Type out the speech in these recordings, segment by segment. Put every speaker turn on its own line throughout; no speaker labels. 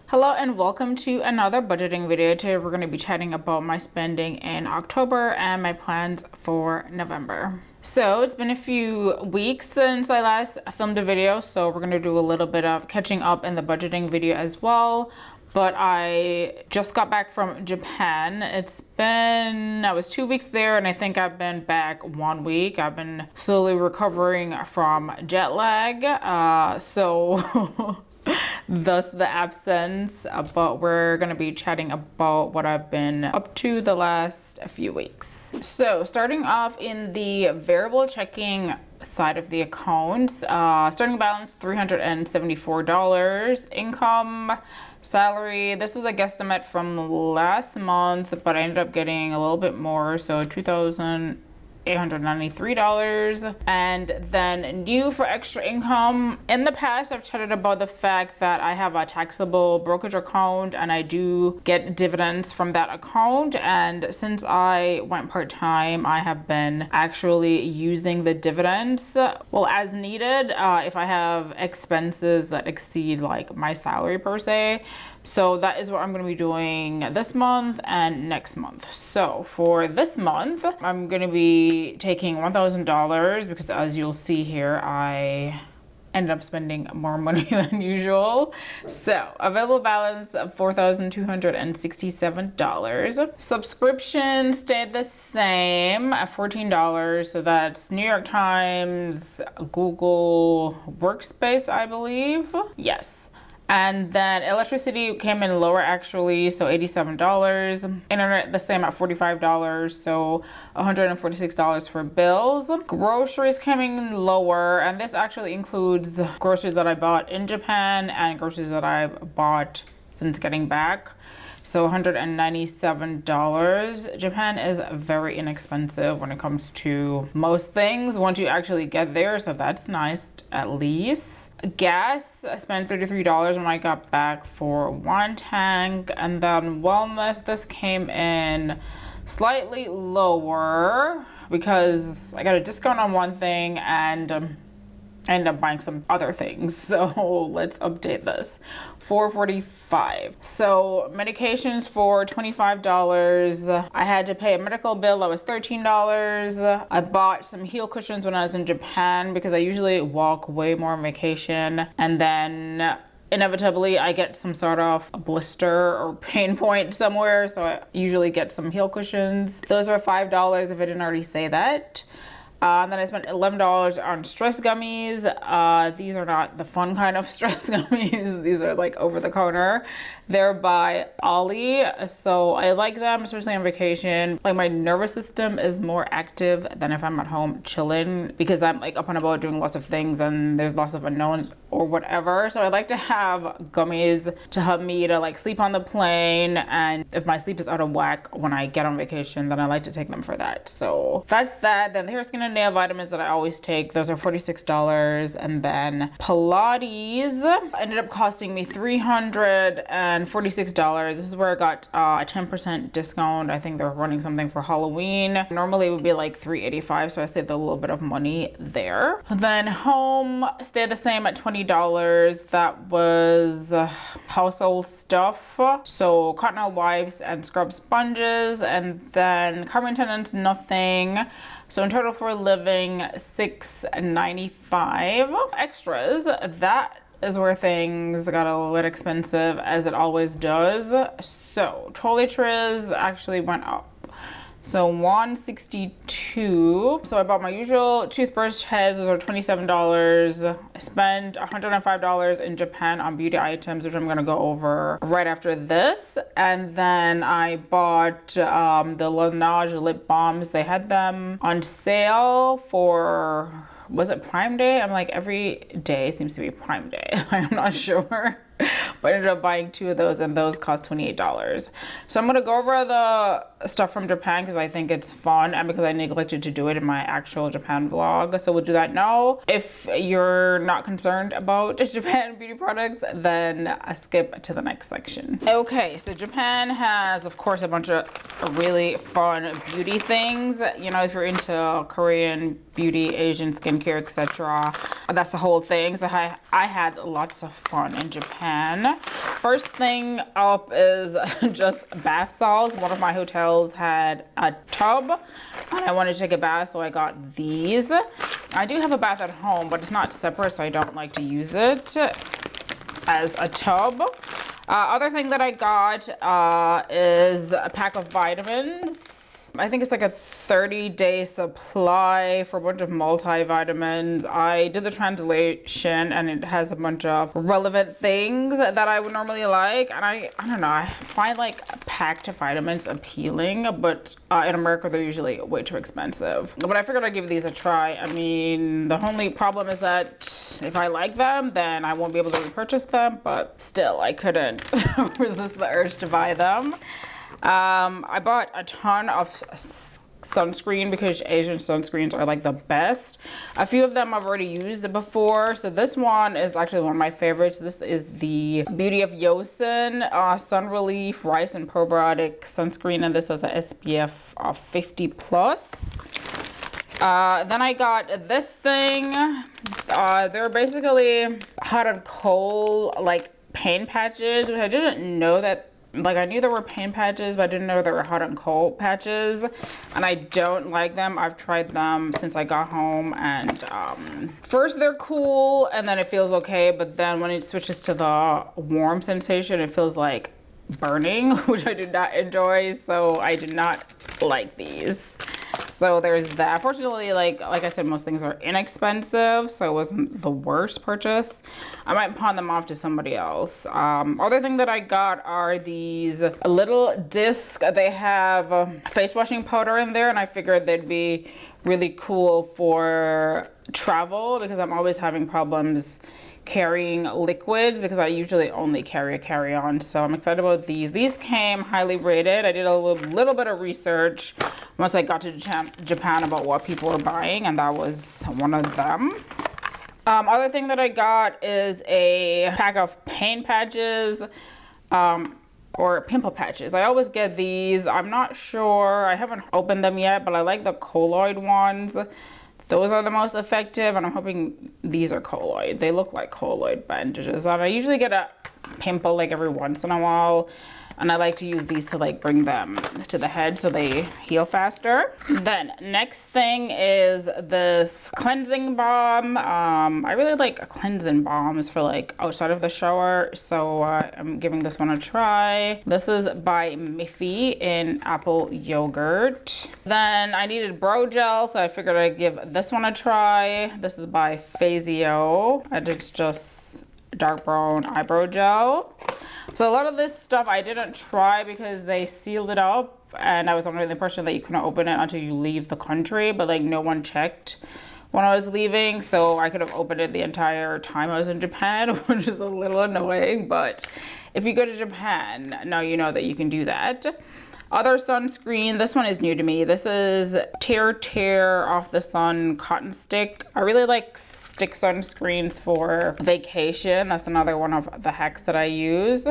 Hello and welcome to another budgeting video. Today we're going to be chatting about my spending in October and my plans for November. So it's been a few weeks since I last filmed a video, so we're going to do a little bit of catching up in the budgeting video as well. But I just got back from Japan. I was 2 weeks there, and I think I've been back 1 week. I've been slowly recovering from jet lag. So thus the absence, but we're going to be chatting about what I've been up to the last few weeks. So starting off in the variable checking side of the account, starting balance $374, income, salary, this was a guesstimate from last month, but I ended up getting a little bit more, so $2,893. And then new for extra income, in the past I've chatted about the fact that I have a taxable brokerage account and I do get dividends from that account, and since I went part-time I have been actually using the dividends as needed if I have expenses that exceed like my salary per se. So that is what I'm going to be doing this month and next month. So for this month, I'm going to be taking $1,000 because, as you'll see here, I ended up spending more money than usual. So available balance of $4,267. Subscription stayed the same at $14. So that's New York Times, Google Workspace, I believe. Yes. And then electricity came in lower actually, so $87. Internet the same at $45, so $146 for bills. Groceries came in lower, and this actually includes groceries that I bought in Japan and groceries that I've bought since getting back. So $197. Japan is very inexpensive when it comes to most things once you actually get there, so that's nice at least. Gas, I spent $33 when I got back for one tank. And then wellness, this came in slightly lower because I got a discount on one thing and I ended up buying some other things, so let's update this. $445. So medications for $25. I had to pay a medical bill that was $13. I bought some heel cushions when I was in Japan because I usually walk way more on vacation, and then inevitably I get some sort of blister or pain point somewhere, so I usually get some heel cushions. Those were $5 if I didn't already say that. Then I spent $11 on stress gummies. These are not the fun kind of stress gummies. These are like over the counter. They're by Ollie. So I like them, especially on vacation. Like my nervous system is more active than if I'm at home chilling because I'm like up and about doing lots of things and there's lots of unknowns or whatever. So I like to have gummies to help me to like sleep on the plane. And if my sleep is out of whack when I get on vacation, then I like to take them for that. So that's that. Then the hair, skin, and nail vitamins that I always take, those are $46. And then Pilates ended up costing me $346. This is where I got a 10% discount. I think they're running something for Halloween. Normally it would be like $385, so I saved a little bit of money there. Then home stayed the same at $20. That was household stuff, so cotton wipes and scrub sponges, and then car maintenance, nothing. So in total for living, $695. Extras, that is where things got a little bit expensive, as it always does. So toiletries actually went up. So $162. So I bought my usual toothbrush heads, those are $27. I spent $105 in Japan on beauty items, which I'm gonna go over right after this. And then I bought the Laneige lip balms. They had them on sale for, was it Prime Day? I'm like, every day seems to be Prime Day. I'm not sure. But I ended up buying two of those, and those cost $28. So I'm going to go over the stuff from Japan because I think it's fun and because I neglected to do it in my actual Japan vlog. So we'll do that now. If you're not concerned about Japan beauty products, then skip to the next section. Okay, so Japan has, of course, a bunch of really fun beauty things. You know, if you're into Korean beauty, Asian skincare, etc., that's the whole thing. So I had lots of fun in Japan. First thing up is just bath salts. One of my hotels had a tub and I wanted to take a bath, so I got these. I do have a bath at home, but it's not separate, so I don't like to use it as a tub. Other thing that I got is a pack of vitamins. I think it's like a 30-day supply for a bunch of multivitamins. I did the translation and it has a bunch of relevant things that I would normally like. And I don't know, I find like packed vitamins appealing, but in America they're usually way too expensive. But I figured I'd give these a try. I mean, the only problem is that if I like them, then I won't be able to repurchase them, but still I couldn't resist the urge to buy them. I bought a ton of sunscreen because Asian sunscreens are like the best. A few of them I've already used before, so this one is actually one of my favorites. This is the Beauty of Yosin Sun Relief Rice and Probiotic Sunscreen, and this has a SPF of 50 plus. Then I got this thing. They're basically hot and cold like pain patches, which I didn't know that. Like, I knew there were pain patches, but I didn't know there were hot and cold patches, and I don't like them. I've tried them since I got home, and first they're cool and then it feels okay, but then when it switches to the warm sensation, it feels like burning, which I did not enjoy, so I did not like these. So there's that. Fortunately, like I said, most things are inexpensive, so it wasn't the worst purchase. I might pawn them off to somebody else. Other thing that I got are these little discs. They have face washing powder in there, and I figured they'd be really cool for travel because I'm always having problems carrying liquids because I usually only carry a carry-on, so I'm excited about these. These came highly rated. I did a little bit of research once I got to Japan about what people were buying, and that was one of them. Other thing that I got is a pack of pain patches or pimple patches. I always get these. I'm not sure. I haven't opened them yet, but I like the colloid ones. Those are the most effective, and I'm hoping these are colloid. They look like colloid bandages. And I usually get a pimple like every once in a while, and I like to use these to like bring them to the head so they heal faster. Then next thing is this cleansing balm. I really like cleansing balms for like outside of the shower, so I'm giving this one a try. This is by Miffy in apple yogurt. Then I needed brow gel, so I figured I'd give this one a try. This is by Fazio, and it's just dark brown eyebrow gel. So a lot of this stuff I didn't try because they sealed it up, and I was under the impression that you couldn't open it until you leave the country, but like no one checked when I was leaving, so I could have opened it the entire time I was in Japan, which is a little annoying, but if you go to Japan, now you know that you can do that. Other sunscreen, this one is new to me. This is Tear Off the Sun Cotton Stick. I really like stick sunscreens for vacation. That's another one of the hacks that I use.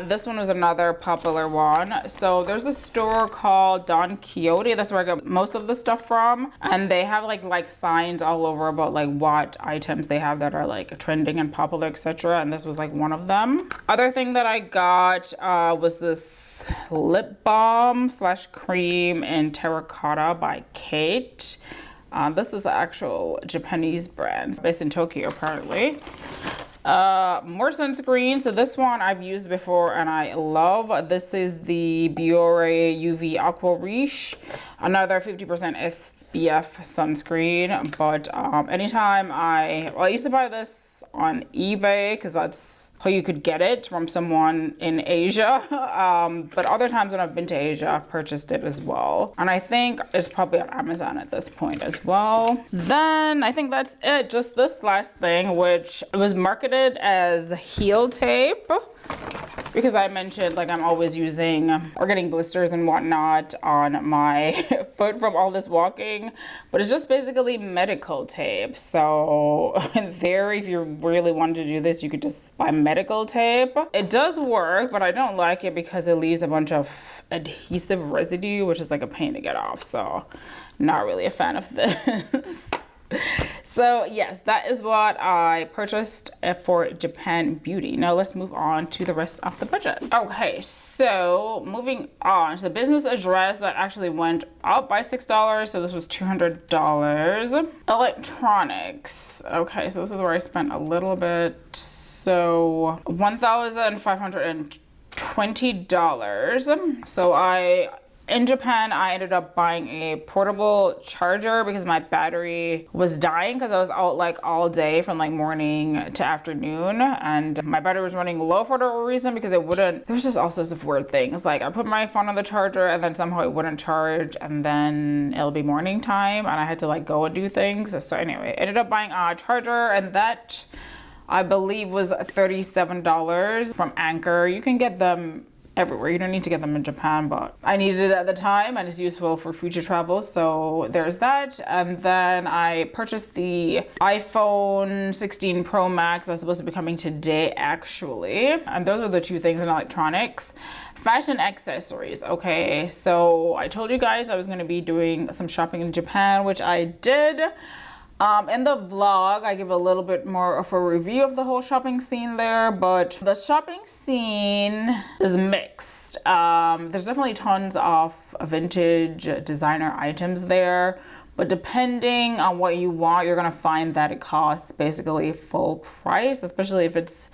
This one was another popular one. So there's a store called Don Quijote. That's where I get most of the stuff from. And they have like signs all over about like what items they have that are like trending and popular, etc. And this was like one of them. Other thing that I got was this lip balm / cream in terracotta by Kate. This is an actual Japanese brand based in Tokyo apparently. More sunscreen. So this one I've used before and I love. This is the Biore UV Aqua Riche, another 50% SPF sunscreen. But anytime I used to buy this on eBay because that's how you could get it from someone in Asia. But other times when I've been to Asia, I've purchased it as well. And I think it's probably on Amazon at this point as well. Then I think that's it. Just this last thing, which was marketed as heel tape, because I mentioned like I'm always using or getting blisters and whatnot on my foot from all this walking, but it's just basically medical tape. So in theory, if you really wanted to do this, you could just buy medical tape. It does work, but I don't like it because it leaves a bunch of adhesive residue, which is like a pain to get off. So not really a fan of this. So yes, that is what I purchased for Japan Beauty. Now let's move on to the rest of the budget. Okay, so moving on. So business address, that actually went up by $6. So this was $200. Electronics. Okay, so this is where I spent a little bit. So $1,520. So in Japan, I ended up buying a portable charger because my battery was dying because I was out like all day from like morning to afternoon, and my battery was running low for no reason because it wouldn't. There was just all sorts of weird things. Like I put my phone on the charger and then somehow it wouldn't charge, and then it'll be morning time and I had to like go and do things. So anyway, ended up buying a charger, and that I believe was $37 from Anchor. You can get them everywhere. You don't need to get them in Japan, but I needed it at the time and it's useful for future travel. So there's that. And then I purchased the iPhone 16 Pro Max. That's supposed to be coming today, actually. And those are the two things in electronics. Fashion accessories. Okay, so I told you guys I was going to be doing some shopping in Japan, which I did. In the vlog, I give a little bit more of a review of the whole shopping scene there, but the shopping scene is mixed. There's definitely tons of vintage designer items there, but depending on what you want, you're gonna find that it costs basically full price, especially if it's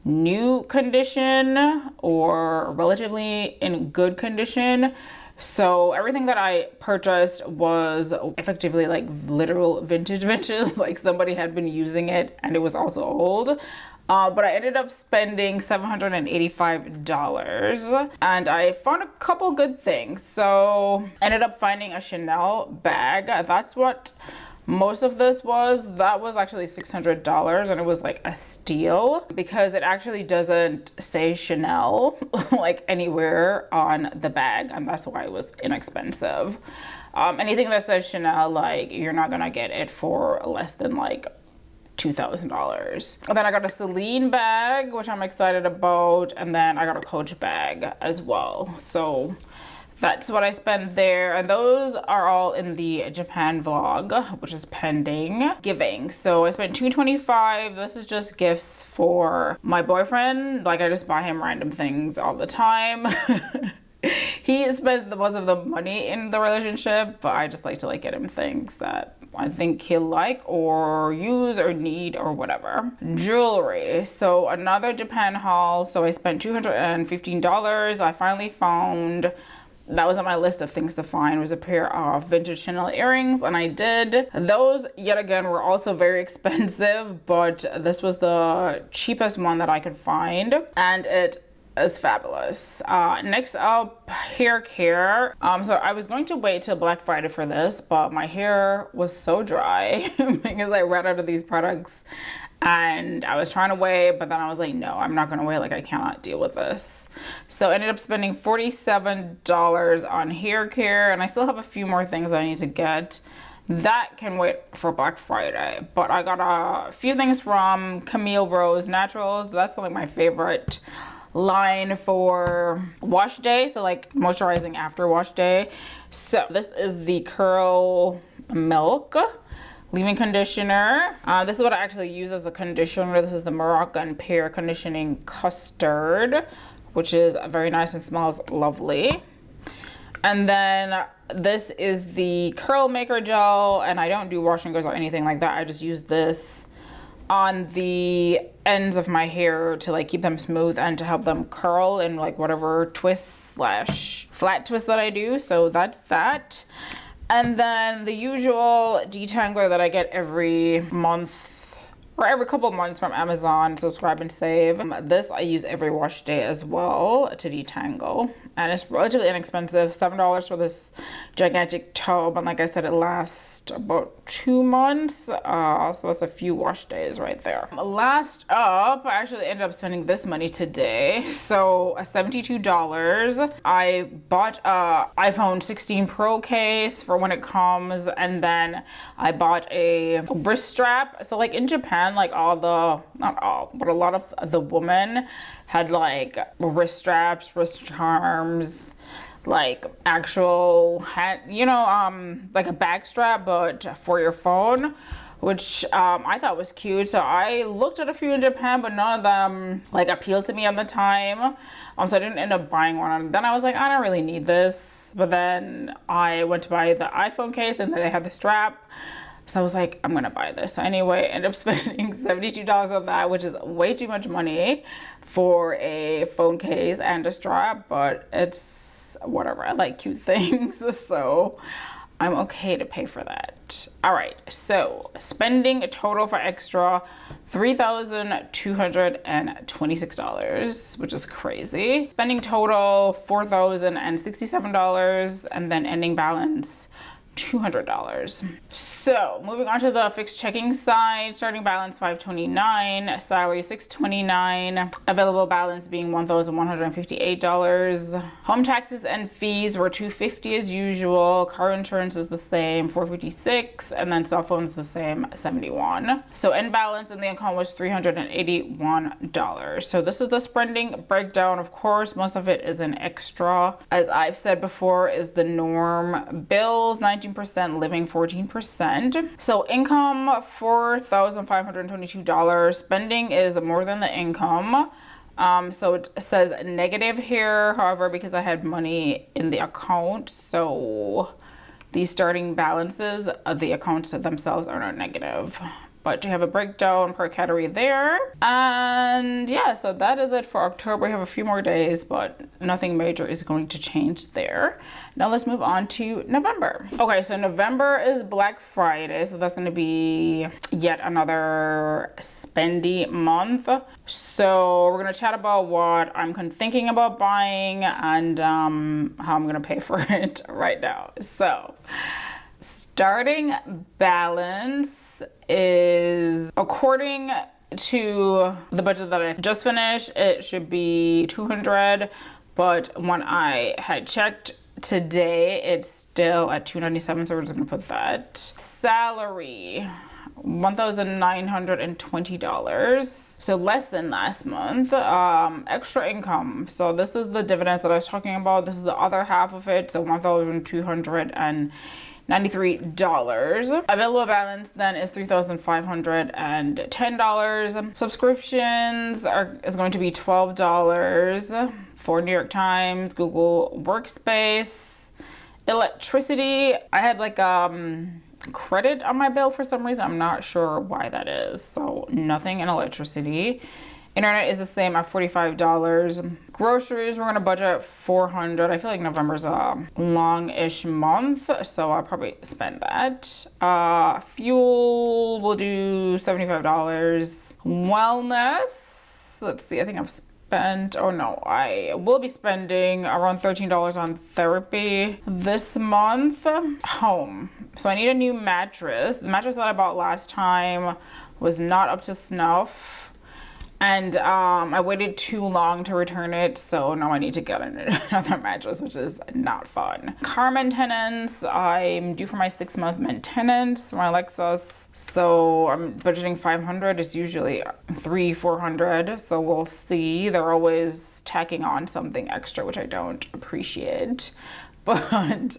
new condition or relatively in good condition. So everything that I purchased was effectively like literal vintage, like somebody had been using it and it was also old. But I ended up spending $785 and I found a couple good things. So ended up finding a Chanel bag. That's what most of this was. That was actually $600 and it was like a steal because it actually doesn't say Chanel like anywhere on the bag, and that's why it was inexpensive. Anything that says Chanel, like you're not gonna get it for less than like $2,000. And then I got a Celine bag, which I'm excited about, and then I got a Coach bag as well. So that's what I spent there, and those are all in the Japan vlog, which is pending. Giving. So I spent $225. This is just gifts for my boyfriend. Like I just buy him random things all the time. He spends the most of the money in the relationship, but I just like to like get him things that I think he'll like or use or need or whatever. Jewelry. So another Japan haul. So I spent $215. I finally found, that was on my list of things to find, was a pair of vintage Chanel earrings, and I did. Those, yet again, were also very expensive, but this was the cheapest one that I could find, and it is fabulous. Next up, hair care. So I was going to wait till Black Friday for this, but my hair was so dry because I ran out of these products. And I was trying to wait, but then I was like, no, I'm not gonna wait. Like, I cannot deal with this. So I ended up spending $47 on hair care, and I still have a few more things I need to get. That can wait for Black Friday. But I got a few things from Camille Rose Naturals. That's like my favorite line for wash day. So like moisturizing after wash day. So this is the Curl Milk leave-in conditioner. This is what I actually use as a conditioner. This is the Moroccan Pear Conditioning Custard, which is very nice and smells lovely. And then this is the Curl Maker Gel, and I don't do wash and goes or anything like that. I just use this on the ends of my hair to like keep them smooth and to help them curl in like whatever twist / flat twist that I do. So that's that. And then the usual detangler that I get every month or every couple of months from Amazon, Subscribe and Save. This I use every wash day as well to detangle. And it's relatively inexpensive, $7 for this gigantic tube. And like I said, it lasts about 2 months. So that's a few wash days right there. Last up, I actually ended up spending this money today. So $72. I bought a iPhone 16 Pro case for when it comes. And then I bought a wrist strap. So like in Japan, like not all, but a lot of the women had like wrist straps, wrist charms, like actual hat, you know, like a back strap, but for your phone, which I thought was cute. So I looked at a few in Japan, but none of them like appealed to me at the time. So I didn't end up buying one. And then I was like, I don't really need this. But then I went to buy the iPhone case and they had the strap. So I was like, I'm gonna buy this. So anyway, I ended up spending $72 on that, which is way too much money for a phone case and a strap, but it's whatever. I like cute things, so I'm okay to pay for that. All right, so spending a total for extra $3,226, which is crazy. Spending total $4,067, and then ending balance $200. So moving on to the fixed checking side, starting balance $529, salary $629, available balance being $1,158. Home taxes and fees were $250 as usual. Car insurance is the same, $456, and then cell phone is the same, $71. So end balance in the account was $381. So this is the spending breakdown. Of course, most of it is an extra. As I've said before, is the norm. Bills 19%, living 14%. So income $4,522. Spending is more than the income. So it says negative here, however, because I had money in the account, so the starting balances of the accounts themselves are not negative. But you have a breakdown per category there. And yeah, so that is it for October. We have a few more days, but nothing major is going to change there. Now let's move on to November. Okay, so November is Black Friday. So that's gonna be yet another spendy month. So we're gonna chat about what I'm thinking about buying and how I'm gonna pay for it right now. So starting balance is, according to the budget that I just finished, it should be $200, but when I had checked today, it's still at $297, so we're just gonna put that. Salary, $1,920, so less than last month. Extra income, so this is the dividends that I was talking about. This is the other half of it, so $1,293. Available balance then is $3,510. Subscriptions is going to be $12 for New York Times, Google Workspace. Electricity, I had like credit on my bill for some reason. I'm not sure why that is. So nothing in electricity. Internet is the same at $45. Groceries, we're gonna budget $400. I feel like November's a long-ish month, so I'll probably spend that. Fuel, we'll do $75. Wellness, let's see, I think I've spent, oh no, I will be spending around $13 on therapy this month. Home, so I need a new mattress. The mattress that I bought last time was not up to snuff. And I waited too long to return it, so now I need to get another mattress, which is not fun. Car maintenance, I'm due for my 6-month maintenance for my Lexus, so I'm budgeting $500. It's usually $300-400, so we'll see. They're always tacking on something extra, which I don't appreciate. But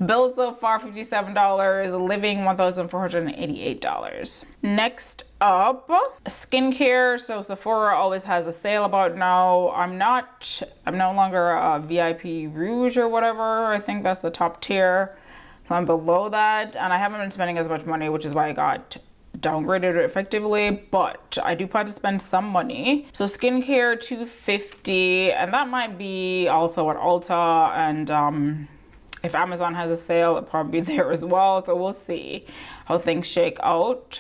bills so far $57, living $1,488. Next up, skincare. So Sephora always has a sale about now. I'm no longer a VIP Rouge or whatever. I think that's the top tier. So I'm below that, and I haven't been spending as much money, which is why I got downgraded effectively, but I do plan to spend some money. So skincare $250, and that might be also at Ulta, and if Amazon has a sale, it'll probably be there as well, so we'll see how things shake out.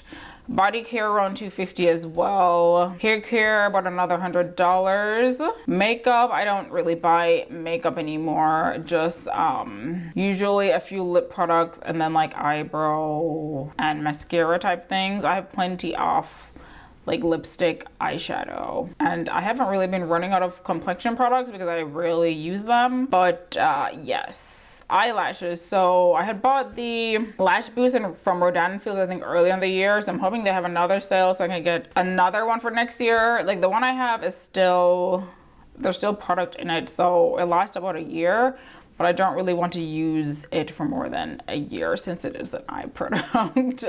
Body care around $250 as well. Hair care about another $100. Makeup, I don't really buy makeup anymore. Just usually a few lip products and then like eyebrow and mascara type things. I have plenty of like lipstick, eyeshadow, and I haven't really been running out of complexion products because I rarely use them. But yes. Eyelashes, so I had bought the lash boost from Rodan Fields I think early in the year, so I'm hoping they have another sale so I can get another one for next year. Like the one I have is there's still product in it, so it lasts about a year, but I don't really want to use it for more than a year since it is an eye product.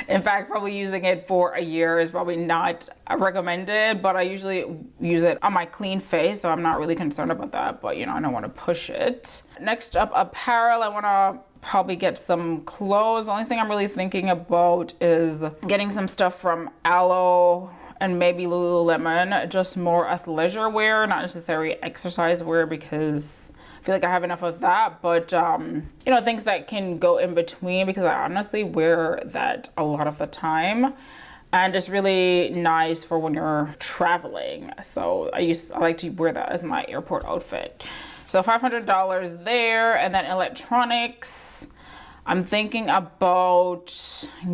In fact, probably using it for a year is probably not recommended, but I usually use it on my clean face, so I'm not really concerned about that, but you know, I don't want to push it. Next up, apparel. I want to probably get some clothes. The only thing I'm really thinking about is getting some stuff from Aloe and maybe Lululemon, just more athleisure wear, not necessarily exercise wear, because I feel like I have enough of that, but you know, things that can go in between, because I honestly wear that a lot of the time. And it's really nice for when you're traveling. So I like to wear that as my airport outfit. So $500 there. And then electronics, I'm thinking about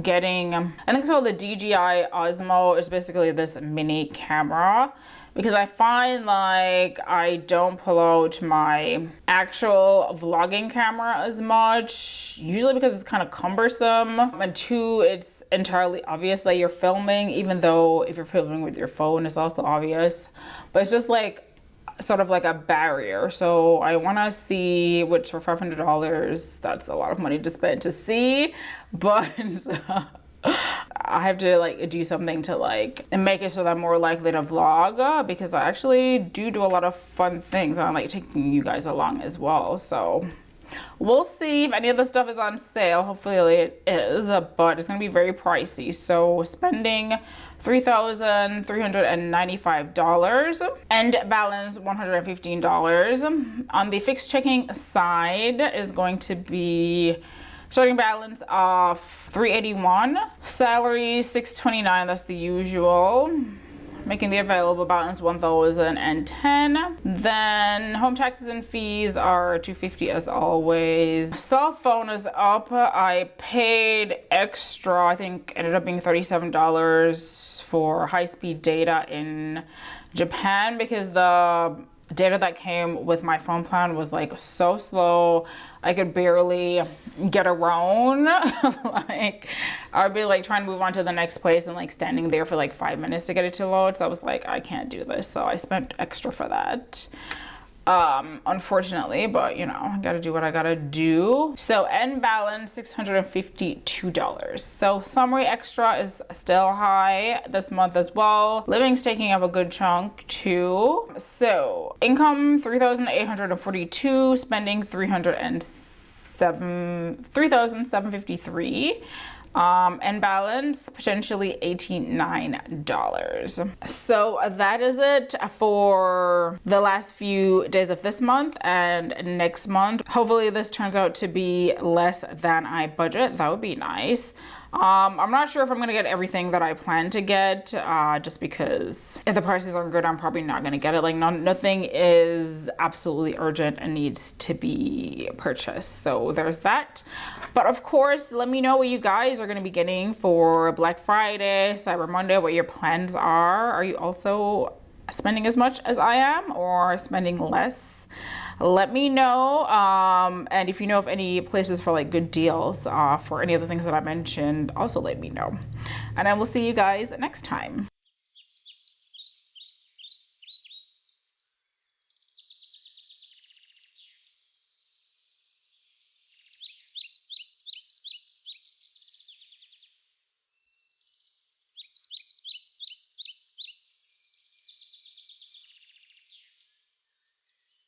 getting, I think so, the DJI Osmo is basically this mini camera, because I find like I don't pull out my actual vlogging camera as much, usually because it's kind of cumbersome, and two, it's entirely obvious that you're filming, even though if you're filming with your phone, it's also obvious, but it's just like sort of like a barrier. So I want to see, which for $500, that's a lot of money to spend to see, but I have to like do something to like make it so that I'm more likely to vlog, because I actually do a lot of fun things, and I like taking you guys along as well. So we'll see if any of the stuff is on sale. Hopefully it is, but it's gonna be very pricey. So spending $3,395 and balance $115. On the fixed checking side is going to be starting balance of $381, salary $629, that's the usual, making the available balance $1,010. Then home taxes and fees are $250 as always. Cell phone is up. I paid extra, I think ended up being $37 for high-speed data in Japan, because the data that came with my phone plan was like so slow. I could barely get around. Like I'd be like trying to move on to the next place and like standing there for like 5 minutes to get it to load. So I was like, I can't do this. So I spent extra for that. Unfortunately, but you know, I gotta do what I gotta do. So end balance $652. So summary extra is still high this month as well. Living's taking up a good chunk too. So income $3,842, spending $3,753. And balance potentially $89. So that is it for the last few days of this month and next month. Hopefully this turns out to be less than I budget. That would be nice. I'm not sure if I'm gonna get everything that I plan to get, just because if the prices are good, I'm probably not gonna get it. Like nothing is absolutely urgent and needs to be purchased. So there's that. But of course, let me know what you guys are gonna be getting for Black Friday, Cyber Monday, what your plans are. Are you also spending as much as I am or spending less? Let me know, and if you know of any places for like good deals for any of the things that I mentioned, also let me know. And I will see you guys next time.